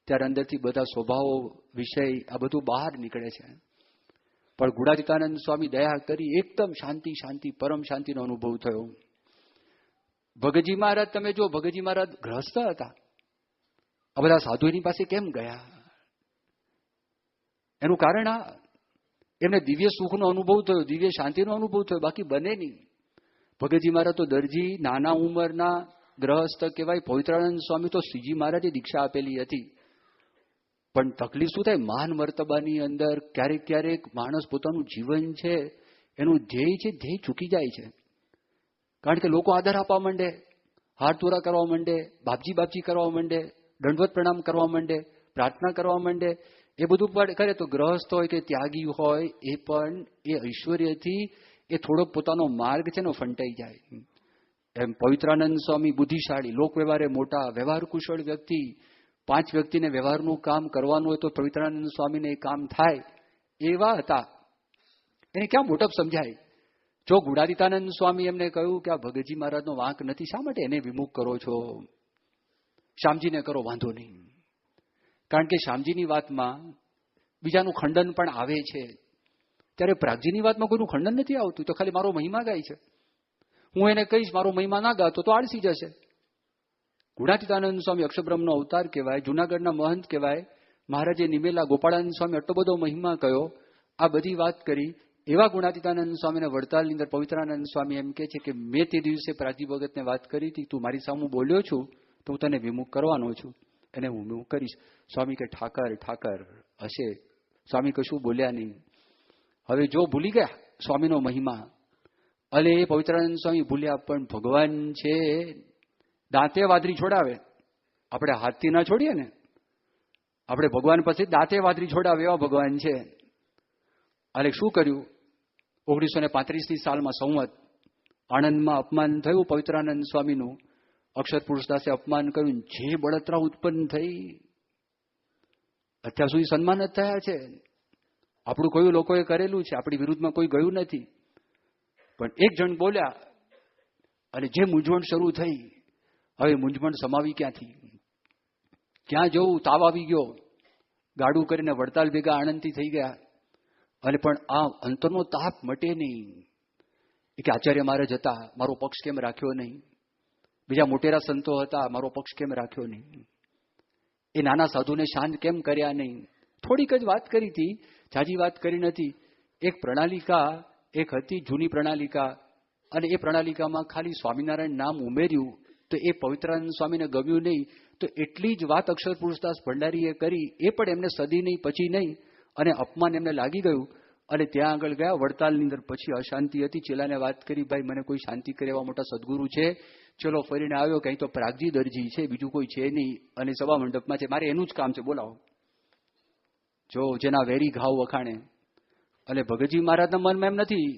Speaker 1: ત્યારે અંદરથી બધા સ્વભાવો, વિષય, આ બધું બહાર નીકળે છે. પણ ગુણાતીતાનંદ સ્વામી દયા કરી, એકદમ શાંતિ શાંતિ, પરમ શાંતિનો અનુભવ થયો. ભગતજી મહારાજ તમે જો, ભગતજી મહારાજ ગ્રહસ્થ હતા. આ બધા સાધુ એની પાસે કેમ ગયા? એનું કારણ એમને દિવ્ય સુખનો અનુભવ થયો, દિવ્ય શાંતિનો અનુભવ થયો, બાકી બને નહીં. ભગતજી મહારાજ તો દરજી, નાના ઉંમરના ગ્રહસ્થ કહેવાય. પવિત્રાનંદ સ્વામી તો શ્રીજી મહારાજે દીક્ષા આપેલી હતી. પણ તકલીફ શું થાય, માન મર્તબાની અંદર ક્યારેક ક્યારેક માણસ પોતાનું જીવન છે, એનું ધ્યેય છે, ધ્યેય ચૂકી જાય છે. કારણ કે લોકો આદર આપવા માંડે, હાથ તોરા કરવા માંડે, બાપજી બાપજી કરવા માંડે, દંડવત પ્રણામ કરવા માંડે, પ્રાર્થના કરવા માંડે. એ બધું પણ કરે તો ગ્રહસ્થ હોય કે ત્યાગી હોય, એ પણ એ ઐશ્વર્યથી એ થોડોક પોતાનો માર્ગ છે ને ફંટાઈ જાય. એમ પવિત્રાનંદ સ્વામી બુદ્ધિશાળી, લોક વ્યવહારે મોટા, વ્યવહાર કુશળ વ્યક્તિ. 5 વ્યક્તિને વ્યવહારનું કામ કરવાનું હોય તો પવિત્રાનંદ સ્વામીને એ કામ થાય એવા હતા. એને ક્યાં મોટપ સમજાય. જો ગુણાતીતાનંદ સ્વામી એમને કહ્યું કે આ ભગતજી મહારાજનો વાંક નથી, શા માટે એને વિમુખ કરો છો? શ્યામજીને કરો, વાંધો નહીં. કારણ કે શ્યામજીની વાતમાં બીજાનું ખંડન પણ આવે છે. ત્યારે પ્રાગજીની વાતમાં કોઈનું ખંડન નથી આવતું. તો ખાલી મારો મહિમા ગાય છે. હું એને કહીશ મારો મહિમા ના ગાતો તો આળસી જશે. ગુણાતીતાનંદ સ્વામી અક્ષરબ્રહ્મનો અવતાર કહેવાય, જુનાગઢના મહંત કહેવાય. મહારાજે નિમેલા ગોપાળાનંદ સ્વામી આટલો બધો મહિમા કયો, આ બધી વાત કરી. એવા ગુણાતીતાનંદ સ્વામીને વડતાલની અંદર પવિત્રાનંદ સ્વામી એમ કહે છે કે મેં તે દિવસે પ્રાજી ભગતને વાત કરી હતી, તું મારી સામે બોલ્યો છું તો હું તને વિમુખ કરવાનો છું, એને હું વિમુખ કરીશ. સ્વામી કે ઠાકર ઠાકર હશે. સ્વામી કશું બોલ્યા નહીં. હવે જો ભૂલી ગયા સ્વામીનો મહિમા, અલે એ પવિત્રાનંદ સ્વામી ભૂલ્યા, પણ ભગવાન છે દાંતે વાદરી છોડાવે, આપણે હાથથી ના છોડીએ ને. આપણે ભગવાન પછી દાંતે વાદરી છોડાવે એવા ભગવાન છે. અને શું કર્યું, 1935ની સાલમાં સંવત આણંદમાં અપમાન થયું પવિત્રાનંદ સ્વામીનું. અક્ષર પુરુષદાસે અપમાન કર્યું, જે બળતરા ઉત્પન્ન થઈ. અત્યાર સુધી સન્માન જ થયા છે. આપણું કયું લોકોએ કરેલું છે, આપણી વિરુદ્ધમાં કોઈ ગયું નથી. પણ એક જણ બોલ્યા અને જે મૂંઝવણ શરૂ થઈ, હવે મૂંઝવણ સમાવી ક્યાંથી, ક્યાં જવું, તાવ આવી ગયો. ગાડું કરીને વડતાલ ભેગા આણંદથી થઈ ગયા. અને પણ આ અંતરનો તાપ મટે નહીં. એ કે આચાર્ય મહારાજ હતા, મારો પક્ષ કેમ રાખ્યો નહીં? બીજા મોટેરા સંતો હતા, મારો પક્ષ કેમ રાખ્યો નહીં? એ નાના સાધુને શાંત કેમ કર્યા નહીં? થોડીક જ વાત કરી હતી, જાજી વાત કરી નથી. એક પ્રણાલિકા એક હતી, જૂની પ્રણાલિકા, અને એ પ્રણાલિકામાં ખાલી સ્વામિનારાયણ નામ ઉમેર્યું તો એ પવિત્રાનંદ સ્વામીને ગમ્યું નહીં. તો એટલી જ વાત અક્ષર પુરુષદાસ ભંડારીએ કરી, એ પણ એમને સદી નહીં, પછી નહીં, અને અપમાન એમને લાગી ગયું. અને ત્યાં આગળ ગયા વડતાલની અંદર. પછી અશાંતિ હતી, ચેલાને વાત કરી, ભાઈ મને કોઈ શાંતિ કરે એવા મોટા સદગુરુ છે? ચલો ફરીને આવ્યો, કંઈ તો પ્રાગજી દરજી છે, બીજું કોઈ છે નહીં, અને સભા મંડપમાં છે, મારે એનું જ કામ છે, બોલાવો. જો જેના વેરી ઘાવ વખાણે. અને ભગતજી મહારાજના મનમાં એમ નથી,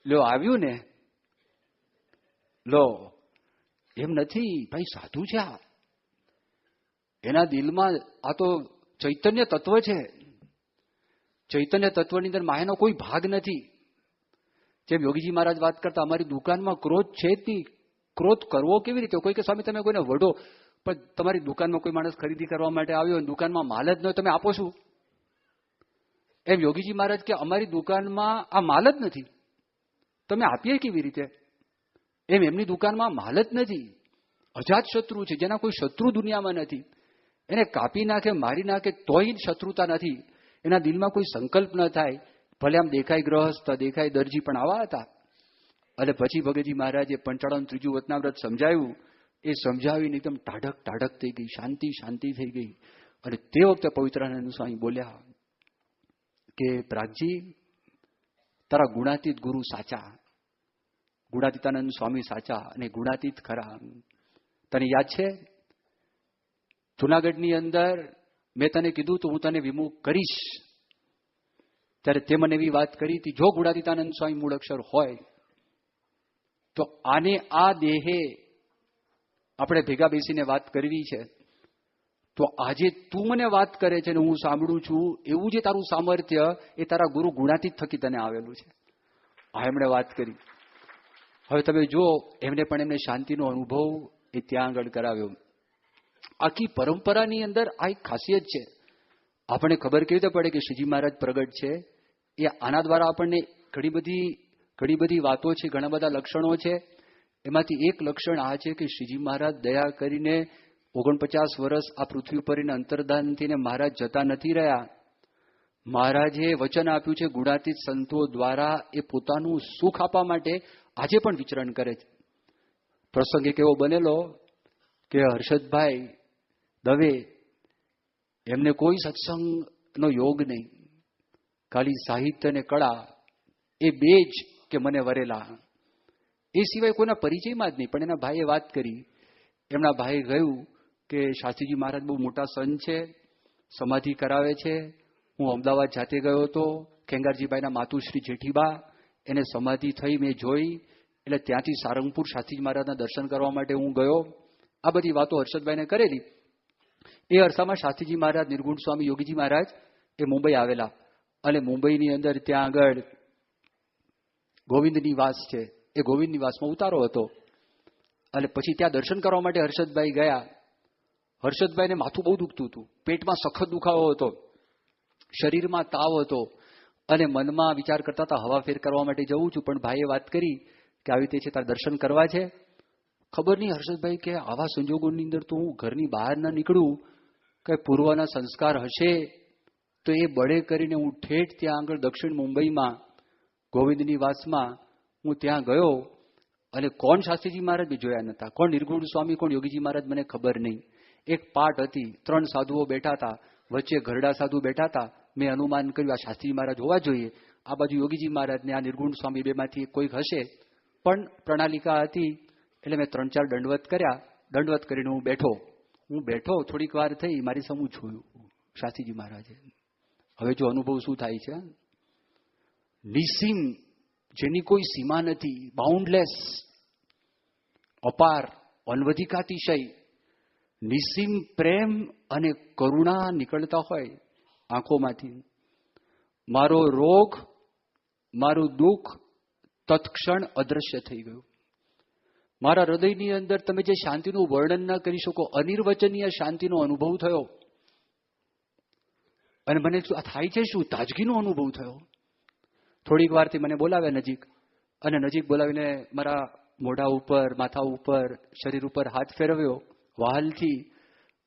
Speaker 1: લો આવ્યું ને, લો એમ નથી, ભાઈ સાધુ છે આ. એના દિલમાં આ તો ચૈતન્ય તત્વ છે. ચૈતન્ય તત્વની અંદર માયાનો કોઈ ભાગ નથી. જેમ યોગીજી મહારાજ વાત કરતા, અમારી દુકાનમાં ક્રોધ છે જ નહીં. ક્રોધ કરવો કેવી રીતે? કોઈ કે સ્વામી તમે કોઈને વઢો, પણ તમારી દુકાનમાં કોઈ માણસ ખરીદી કરવા માટે આવ્યો, દુકાનમાં માલ જ ન હોય, તમે આપો છો? એમ યોગીજી મહારાજ કે અમારી દુકાનમાં આ માલ જ નથી, તમે આપીએ કેવી રીતે? એમ એમની દુકાનમાં માલ જ નથી. અજાત શત્રુ છે, જેના કોઈ શત્રુ દુનિયામાં નથી. એને કાપી નાખે, મારી નાખે તોય શત્રુતા નથી. એના દિલમાં કોઈ સંકલ્પ ન થાય. ભલે આમ દેખાય ગ્રહસ્થ, દેખાય દરજી, પણ આવા હતા. અને પછી ભગતજી મહારાજે પંચાળાનું 3જું વચનામૃત સમજાવ્યું. એ સમજાવીને એકદમ ટાઢક ટાઢક થઈ ગઈ, શાંતિ શાંતિ થઈ ગઈ. અને તે વખતે પવિત્રાનંદ સ્વામી બોલ્યા કે પ્રાગજી, તારા ગુણાતીત ગુરુ સાચા, ગુણાતીતાનંદ સ્વામી સાચા અને ગુણાતીત ખરા. તને યાદ છે જુનાગઢની અંદર મેં તને કીધું તો હું તને વિમુખ કરીશ, ત્યારે તે મને એવી વાત કરી હતી, જો ગુણાતીતાનંદ સ્વામી મૂળ અક્ષર હોય તો આને આ દેહે આપણે ભેગા બેસીને વાત કરવી છે. તો આજે તું મને વાત કરે છે ને હું સાંભળું છું, એવું જે તારું સામર્થ્ય એ તારા ગુરુ ગુણાતીત થકી તને આવેલું છે. આ એમણે વાત કરી. હવે તમે જુઓ, એમને પણ એમને શાંતિનો અનુભવ એ ત્યાં આગળ કરાવ્યો. આખી પરંપરાની અંદર આ એક ખાસિયત છે. આપણને ખબર કેવી રીતે પડે કે શ્રીજી મહારાજ પ્રગટ છે? એ આના દ્વારા આપણને ઘણી બધી વાતો છે, ઘણા બધા લક્ષણો છે. એમાંથી એક લક્ષણ આ છે કે શ્રીજી મહારાજ દયા કરીને 49 વર્ષ આ પૃથ્વી પર અંતર્ધાનથી મહારાજ જતા નથી રહ્યા. મહારાજે વચન આપ્યું છે ગુણાતીત સંતો દ્વારા એ પોતાનું સુખ આપવા માટે આજે પણ વિચરણ કરે છે. પ્રસંગ એક એવો બનેલો કે હર્ષદભાઈ દવે એમને કોઈ સત્સંગનો યોગ નહીં, ખાલી સાહિત્ય અને કળા એ બે જ કે મને વરેલા, એ સિવાય કોઈના પરિચયમાં જ નહીં. પણ એના ભાઈએ વાત કરી, એમના ભાઈએ કહ્યું કે શાસ્ત્રીજી મહારાજ બહુ મોટા સંત છે, સમાધિ કરાવે છે. હું અમદાવાદ જાતે ગયો હતો, ખેંગારજીભાઈના માતુશ્રી જેઠીબા એને સમાધિ થઈ મેં જોઈ, એટલે ત્યાંથી સારંગપુર શાસ્ત્રીજી મહારાજના દર્શન કરવા માટે હું ગયો. આ બધી વાતો હર્ષદભાઈને કરેલી. એ અરસામાં શાસ્ત્રીજી મહારાજ, નિર્ગુણ સ્વામી યોગીજી મહારાજ એ મુંબઈ આવેલા, અને મુંબઈની અંદર ત્યાં આગળ ગોવિંદ નિવાસ છે, એ ગોવિંદ નિવાસમાં ઉતારો હતો. અને પછી ત્યાં દર્શન કરવા માટે હર્ષદભાઈ ગયા. હર્ષદભાઈને માથું બહુ દુખતું હતું, પેટમાં સખત દુખાવો હતો, શરીરમાં તાવ હતો, અને મનમાં વિચાર કરતા હતા હવા ફેર કરવા માટે જવું છું. પણ ભાઈએ વાત કરી કે આવી રીતે છે, તારે દર્શન કરવા છે. ખબર નહીં હર્ષદભાઈ કે આવા સંજોગોની અંદર તો હું ઘરની બહાર ન નીકળું, કે પૂર્વના સંસ્કાર હશે તો એ બળે કરીને હું ઠેઠ ત્યાં આગળ દક્ષિણ મુંબઈમાં ગોવિંદ નિવાસમાં હું ત્યાં ગયો. અને કોણ શાસ્ત્રીજી મહારાજ બી જોયા નતા, કોણ નિર્ગુણ સ્વામી, કોણ યોગીજી મહારાજ મને ખબર નહીં. એક પાટ હતી, 3 સાધુઓ બેઠા હતા, વચ્ચે ઘરડા સાધુ બેઠા હતા. મેં અનુમાન કર્યું આ શાસ્ત્રીજી મહારાજ હોવા જોઈએ, આ બાજુ યોગીજી મહારાજ ને આ નિર્ગુણ સ્વામી, બેમાંથી કોઈક હશે. પણ પ્રણાલિકા હતી એટલે મેં 3-4 દંડવત કર્યા. દંડવત કરીને હું બેઠો થોડીક વાર થઈ, મારી સામું જોયું શાસ્ત્રીજી મહારાજે. હવે જો અનુભવ શું થાય છે, નિસીમ, જેની કોઈ સીમા નથી, બાઉન્ડલેસ, અપાર, અનવધિકાતિશય, નિસીમ પ્રેમ અને કરુણા નીકળતા હોય આંખોમાંથી. મારો રોગ, મારું દુઃખ તત્ક્ષણ અદ્રશ્ય થઈ ગયું. મારા હૃદયની અંદર તમે જે શાંતિનું વર્ણન ન કરી શકો, અનિર્વચનીય શાંતિનો અનુભવ થયો. અને મને આ થાય છે શું, તાજગીનો અનુભવ થયો. થોડીક વારથી મને બોલાવ્યા નજીક, અને નજીક બોલાવીને મારા મોઢા ઉપર, માથા ઉપર, શરીર ઉપર હાથ ફેરવ્યો વહાલથી,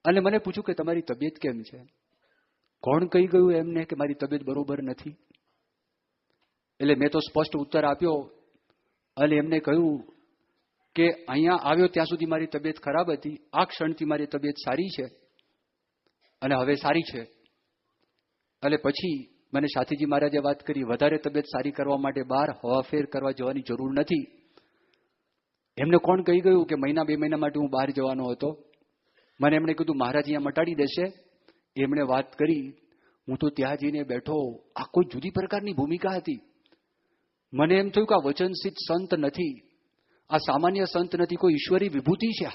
Speaker 1: અને મને પૂછ્યું કે તમારી તબિયત કેમ છે. કોણ કહી ગયું એમને કે મારી તબિયત બરોબર નથી? એટલે મેં તો સ્પષ્ટ ઉત્તર આપ્યો, અને એમને કહ્યું કે અહીંયા આવ્યો ત્યાં સુધી મારી તબિયત ખરાબ હતી, આ ક્ષણથી મારી તબિયત સારી છે, અને હવે સારી છે. અને પછી મને શાસ્ત્રીજી મહારાજે વાત કરી, વધારે તબિયત સારી કરવા માટે બહાર હવાફેર કરવા જવાની જરૂર નથી. એમને કોણ કહી ગયું કે મહિના 2 મહિના માટે હું બહાર જવાનો હતો? મને એમણે કીધું મહારાજ અહીંયા મટાડી દેશે. એમણે વાત કરી, હું તો ત્યાં જઈને બેઠો, આ કોઈ જુદી પ્રકારની ભૂમિકા હતી. મને એમ થયું કે આ વચનસિદ્ધ સંત નથી, આ સામાન્ય સંત નથી, કોઈ ઈશ્વરી વિભૂતિ છે.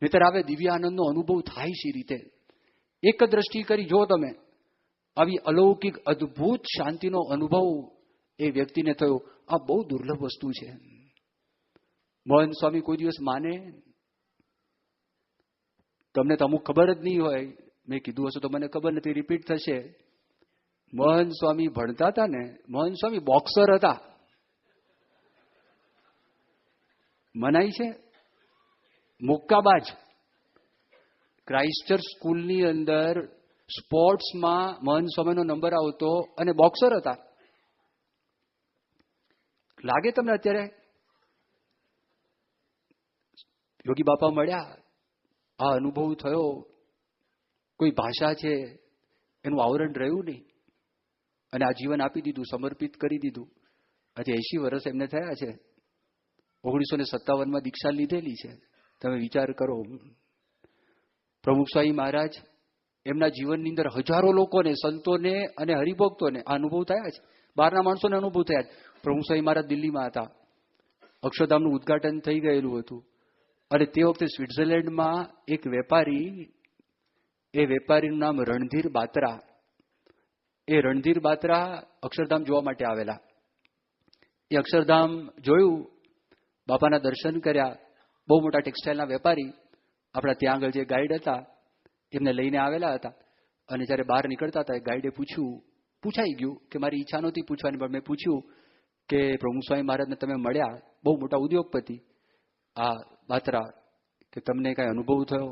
Speaker 1: નહીતર આવે દિવ્ય આનંદનો અનુભવ થાય છે રીતે. એક દ્રષ્ટિ કરી જો તમે, આવી અલૌકિક અદ્ભુત શાંતિનો અનુભવ એ વ્યક્તિને થયો. આ બહુ દુર્લભ વસ્તુ છે. મહંત સ્વામી કોઈ દિવસ માને? તમને તો અમુક ખબર જ નહીં હોય, મેં કીધું હશે તો મને ખબર નથી, રિપીટ થશે. મહંત સ્વામી ભણતા હતા ને, મહંત સ્વામી બોક્સર હતા. મનાય છે? મુક્કાબાજ. ક્રાઇસ્ટચર્ચ સ્કૂલની અંદર સ્પોર્ટ્સમાં મહંત સ્વામીનો નંબર આવતો, અને બોક્સર હતા. લાગે તમને અત્યારે યોગી બાપા મળ્યા, આ અનુભવ થયો, કોઈ ભાષા છે એનું આવરણ રહ્યું નહીં, અને આ જીવન આપી દીધું, સમર્પિત કરી દીધું. આજે 80 વર્ષ એમને થયા છે. 1957માં દીક્ષા લીધેલી છે. તમે વિચાર કરો. પ્રમુખ સ્વામી મહારાજ એમના જીવનની અંદર હજારો લોકોને, સંતોને અને હરિભક્તોને આ અનુભવ થયા છે. બહારના માણસોને અનુભવ થયા છે. પ્રમુખ સ્વામી મહારાજ દિલ્હીમાં હતા, અક્ષરધામનું ઉદ્ઘાટન થઈ ગયેલું હતું, અને તે વખતે સ્વિટ્ઝરલેન્ડમાં એક વેપારી, એ વેપારીનું નામ રણધીર બાત્રા, એ રણધીર બાત્રા અક્ષરધામ જોવા માટે આવેલા. એ અક્ષરધામ જોયું, બાપાના દર્શન કર્યા. બહુ મોટા ટેક્સટાઇલના વેપારી, આપણા ત્યાં આગળ જે ગાઈડ હતા એમને લઈને આવેલા હતા. અને જ્યારે બહાર નીકળતા હતા, ગાઈડે પૂછાઈ ગયું કે મારી ઈચ્છા નહોતી પૂછવાની, પણ મેં પૂછ્યું કે પ્રમુખ સ્વામી મહારાજને તમે મળ્યા, બહુ મોટા ઉદ્યોગપતિ આ બાત્રા, કે તમને કાંઈ અનુભવ થયો?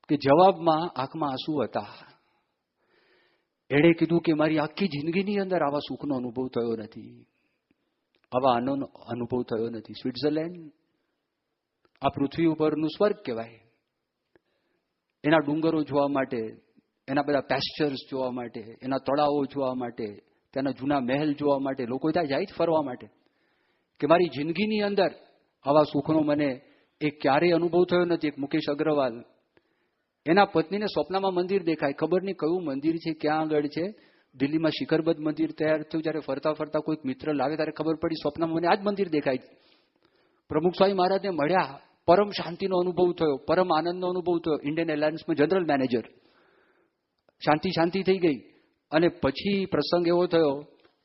Speaker 1: કે જવાબમાં આંખમાં આંસુ હતા. એણે કીધું કે મારી આખી જિંદગીની અંદર આવા સુખનો અનુભવ થયો નથી, આવા આનંદ અનુભવ થયો નથી. સ્વિટ્ઝરલેન્ડ આ પૃથ્વી ઉપરનું સ્વર્ગ કહેવાય. એના ડુંગરો જોવા માટે, એના બધા પેસ્ચર્સ જોવા માટે, એના તળાવો જોવા માટે, તેના જૂના મહેલ જોવા માટે લોકો ત્યાં જાય જ ફરવા માટે. કે મારી જિંદગીની અંદર આવા સુખનો મને એક ક્યારેય અનુભવ થયો નથી. એક મુકેશ અગ્રવાલ, એના પત્નીને સ્વપ્નમાં મંદિર દેખાય, ખબર નહીં કયું મંદિર છે, ક્યાં આગળ છે. દિલ્હીમાં શિખરબદ્ધ મંદિર તૈયાર થયું, જ્યારે ફરતા ફરતા કોઈક મિત્ર લાવે ત્યારે ખબર પડી સ્વપ્નમાં મને આ જ મંદિર દેખાય. પ્રમુખ સ્વામી મહારાજને મળ્યા, પરમ શાંતિનો અનુભવ થયો, પરમ આનંદનો અનુભવ થયો. ઇન્ડિયન એરલાઇન્સમાં જનરલ મેનેજર, શાંતિ થઈ ગઈ. અને પછી પ્રસંગ એવો થયો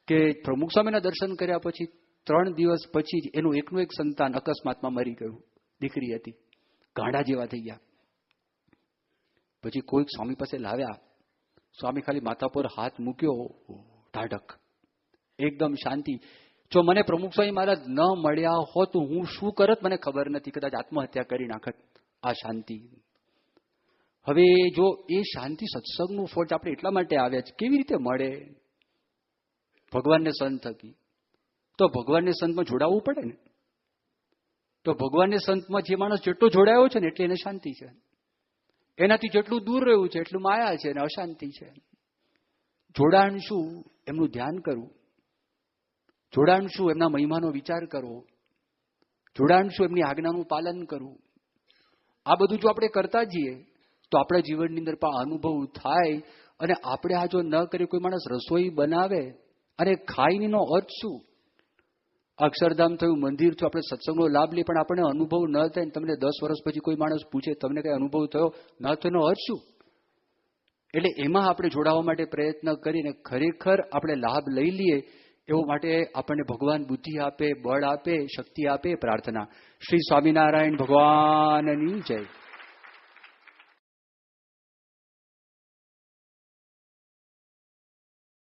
Speaker 1: કે પ્રમુખ સ્વામીના દર્શન કર્યા પછી 3 દિવસ પછી જ એનું એકનું એક સંતાન અકસ્માતમાં મરી ગયું. દીકરી હતી, ગાંડા જેવા થઈ ગયા. પછી કોઈક સ્વામી પાસે લાવ્યા, સ્વામી ખાલી માથા પર હાથ મૂક્યો, ઢાઢક, એકદમ શાંતિ. જો મને પ્રમુખ સ્વામી મહારાજ ન મળ્યા હોત તો હું શું કરત મને ખબર નથી, કદાચ આત્મહત્યા કરી નાખત. આ શાંતિ. હવે જો એ શાંતિ સત્સંગનું ફળ આપણે એટલા માટે આવ્યા છે, કેવી રીતે મળે? ભગવાનને સંત થકી. તો ભગવાનને સંતમાં જોડાવવું પડે ને. તો ભગવાનને સંતમાં જે માણસ જેટલો જોડાયો છે ને એટલે એને શાંતિ છે. એનાથી જેટલું દૂર રહ્યું છે એટલું માયા છે અને અશાંતિ છે. જોડાણ શું? એમનું ધ્યાન કરવું. જોડાણ શું? એમના મહિમાનો વિચાર કરવો. જોડાણ શું? એમની આજ્ઞાનું પાલન કરવું. આ બધું જો આપણે કરતા જઈએ તો આપણા જીવનની અંદર પણ અનુભવ થાય. અને આપણે આ જો ન કરીએ, કોઈ માણસ રસોઈ બનાવે અને ખાઈનો અર્થ શું? અક્ષરધામ થયું, મંદિર થયું, આપણે સત્સંગનો લાભ લઈએ પણ આપણને અનુભવ ન થાય. તમને 10 વર્ષ પછી કોઈ માણસ પૂછે તમને કઈ અનુભવ થયો ન થયો, અર્થ શું? એટલે એમાં આપણે જોડાવા માટે પ્રયત્ન કરીને ખરેખર આપણે લાભ લઈ લઈએ એવો માટે આપણને ભગવાન બુદ્ધિ આપે, બળ આપે, શક્તિ આપે. પ્રાર્થના. શ્રી સ્વામિનારાયણ ભગવાનની જય.